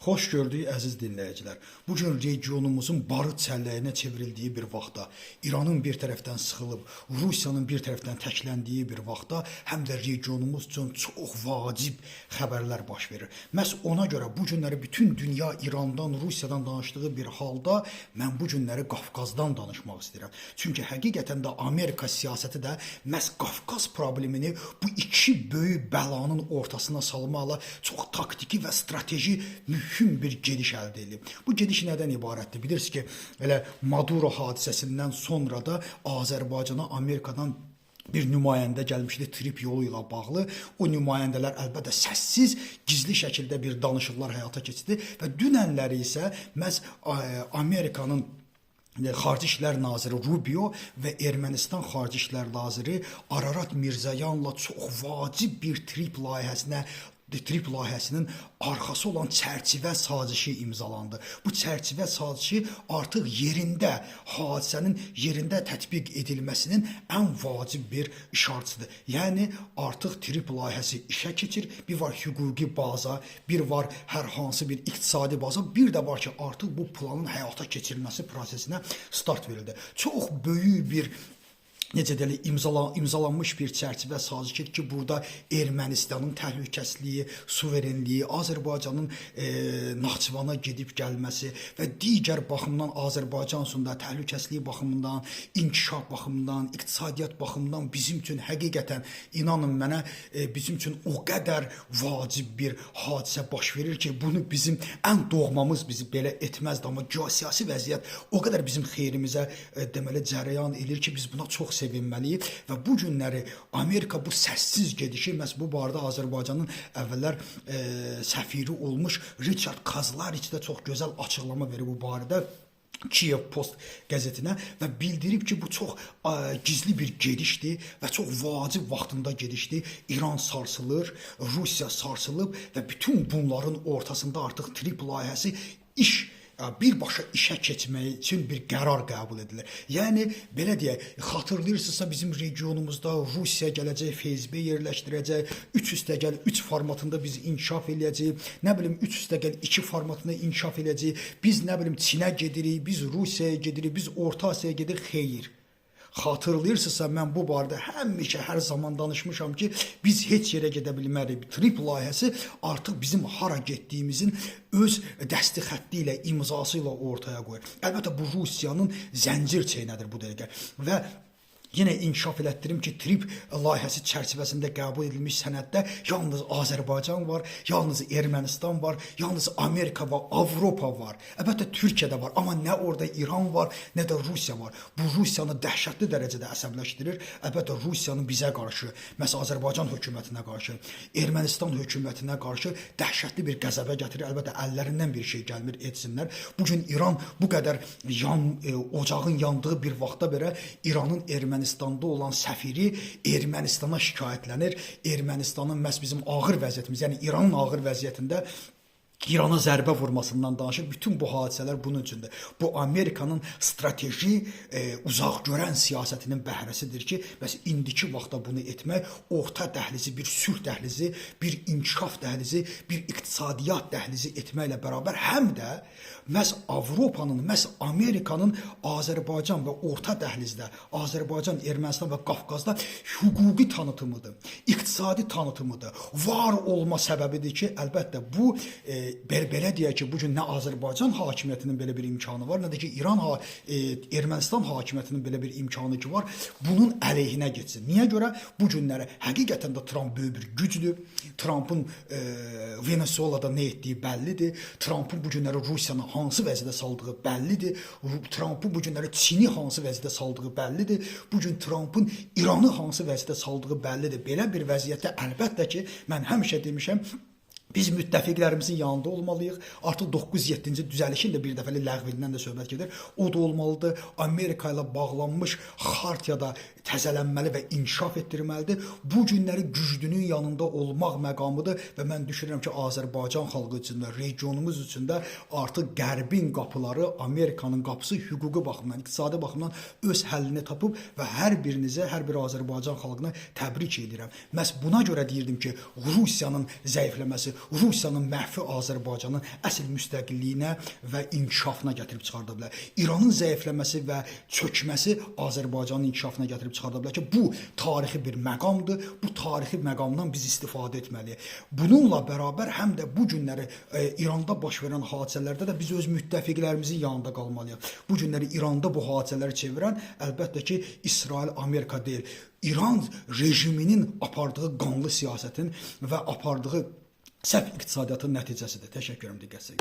Xoş gördük əziz dinləyicilər. Bu gün regionumuzun barıt çəlləyinə çevrildiyi bir vaxtda, İranın bir tərəfdən sıxılıb, Rusiyanın bir tərəfdən təkləndiyi bir vaxtda həm də regionumuz üçün çox vacib xəbərlər baş verir. Məhz ona görə bu günləri bütün dünya İrandan, Rusiyadan danışdığı bir halda mən bu günləri Qafqazdan danışmaq istəyirəm. Çünki həqiqətən də Amerika siyasəti də məhz Qafqaz problemini bu iki böyük bəlanın ortasına salmaqla çox taktiki və strateji mühüm bir gediş əldə edilib. Bu gediş nədən ibarətdir? Bilirsiniz ki, elə Maduro hadisəsindən sonra da Azərbaycana Amerikadan bir nümayəndə gəlmişdi trip yolu ilə bağlı. O nümayəndələr əlbəttə səssiz, gizli şəkildə bir danışıqlar həyata keçirdi və dünənləri isə məhz Amerikanın Xarici İşlər Naziri Rubio və Ermənistan Xarici İşlər Naziri Ararat Mirzoyanla çox vacib bir trip layihəsinin arxası olan çərçivə sazişi imzalandı. Bu çərçivə sazişi artıq yerində, hadisənin yerində tətbiq edilməsinin ən vacib bir işarəçidir. Yəni artıq trip layihəsi işə keçir. Bir var hüquqi baza, bir var hər hansı bir iqtisadi baza, bir də var ki, artıq bu planın həyata keçirilməsi prosesinə start verildi. Çox böyük bir necə deyilir, imzalanmış bir çərçivə sazişidir ki, burada Ermənistanın təhlükəsizliyi, suverenliyi, Azərbaycanın Naxçıvana gedib gəlməsi və digər baxımdan Azərbaycan üçün də təhlükəsizliyi baxımından, inkişaf baxımından, iqtisadiyyat baxımından bizim üçün həqiqətən, inanın mənə, bizim üçün o qədər vacib bir hadisə baş verir ki, bunu bizim ən doğmamız bizi belə etməzdi, amma geosiyasi vəziyyət o qədər bizim xeyrimizə deməli cərəyan edir ki, biz buna çox sevinməliyik və bu günləri Amerika bu səssiz gedişi, məhz bu barədə Azərbaycanın əvvəllər səfiri olmuş Richard Kazlariç də çox gözəl açıqlama verir bu barədə Kiev Post qəzetinə və bildirib ki, bu çox gizli bir gedişdir və çox vacib vaxtında gedişdir. İran sarsılır, Rusiya sarsılıb və bütün bunların ortasında artıq trip layihəsi birbaşa işə keçmək üçün bir qərar qəbul edilir. Yəni, belə deyək, xatırlayırsınızsa bizim regionumuzda Rusiya gələcək, FSB yerləşdirəcək, 3+3 formatında biz inkişaf eləyəcəyik, nə bilim 3+2 formatında inkişaf eləyəcəyik, biz nə bilim Çinə gedirik, biz Rusiyaya gedirik, biz Orta Asiyaya gedirik, xeyr. Xatırlayırsınızsa mən bu barədə həmişə hər zaman danışmışam ki, biz heç yerə gedə bilmərik. Trip layihəsi artıq bizim hara getdiyimizin öz dəsti xətti ilə, imzası ilə ortaya qoyur. Əlbəttə bu Rusiyanın zəncir çeynədir bu dəqiqə və yenə inkişaf elətdirim ki, trip layihəsi çərçivəsində qəbul edilmiş sənəddə yalnız Azərbaycan var, yalnız Ermənistan var, yalnız Amerika və Avropa var. Əlbəttə Türkiyə də var, amma nə orada İran var, nə də Rusiya var. Bu Rusiyanı dəhşətli dərəcədə əsəbləşdirir. Əlbəttə Rusiyanın bizə qarşı, məsələn Azərbaycan hökumətinə qarşı, Ermənistan hökumətinə qarşı dəhşətli bir qəzəbə gətirir. Əlbəttə əllərindən bir şey gəlmir, etsinlər. Bugün İran bu qədər ocağın yandığı bir vaxtda belə İranın Ermənistanda olan səfiri Ermənistana şikayətlənir. Ermənistanın məhz bizim ağır vəziyyətimiz, yəni İranın ağır vəziyyətində İrana zərbə vurmasından danışır. Bütün bu hadisələr bunun üçündür. Bu Amerikanın strateji uzaq görən siyasətinin bəhrəsidir ki, bəs indiki vaxtda bunu etmək orta dəhlizi, bir sülh dəhlizi, bir inkişaf dəhlizi, bir iqtisadiyyat dəhlizi etməklə bərabər həm də məhz Avropanın, məhz Amerikanın Azərbaycan və orta dəhlizdə, Azərbaycan, Ermənistan və Qafqazda hüquqi tanıtımıdır, iqtisadi tanıtımıdır, var olma səbəbidir ki, əlbəttə bu belə deyək ki, bugün nə Azərbaycan hakimiyyətinin belə bir imkanı var, nə də ki, Ermənistan hakimiyyətinin belə bir imkanı ki var, bunun əleyhinə geçsin. Niyə görə? Bu günləri həqiqətən də Trump böyük bir gücdür. Trumpın Venezuelada nə etdiyi bəllidir. Trumpın bu günləri Rusiyanı hansı vəziyyədə saldığı bəllidir. Trumpın bu günləri Çini hansı vəziyyədə saldığı bəllidir. Bu gün Trumpın İranı hansı vəziyyədə saldığı bəllidir. Belə bir vəziyyətdə əlbəttə ki, mən həmişə demişəm, biz müttəfiqlərimizin yanında olmalıyıq. Artıq 907-ci düzəlişin də bir dəfəli ləğvindən də söhbət gedir. O da olmalıdır. Amerika ilə bağlanmış xartiyada təzələnməli və inkişaf etdirməlidir. Bu günləri güclünün yanında olmaq məqamıdır və mən düşünürəm ki, Azərbaycan xalqı üçün də, regionumuz üçün də artıq Qərbin qapıları, Amerikanın qapısı hüquqi baxımdan, iqtisadi baxımdan öz həllini tapıb və hər birinizə, hər bir Azərbaycan xalqına təbrik edirəm. Məhz buna görə deyirdim ki, Rusiyanın zəifləməsi, Rusiyanın məhvi Azərbaycanın əsl müstəqilliyinə və inkişafına gətirib çıxarda bilər. İranın zəifləməsi və çökməsi Azərbaycanın inkişafına gətirib çıxarda bilər ki, bu tarixi bir məqamdır. Bu tarixi məqamdan biz istifadə etməliyik. Bununla bərabər həm də bu günləri İranda baş verən hadisələrdə də biz öz müttəfiqlərimizin yanında qalmalıyıq. Bu günləri İranda bu hadisələri çevirən əlbəttə ki, İsrail, Amerika deyil. İran rejiminin apardığı qanlı siyasətin və apardığı səhv iqtisadiyyatın nəticəsidir. Təşəkkür edirəm diqqətinizə görə.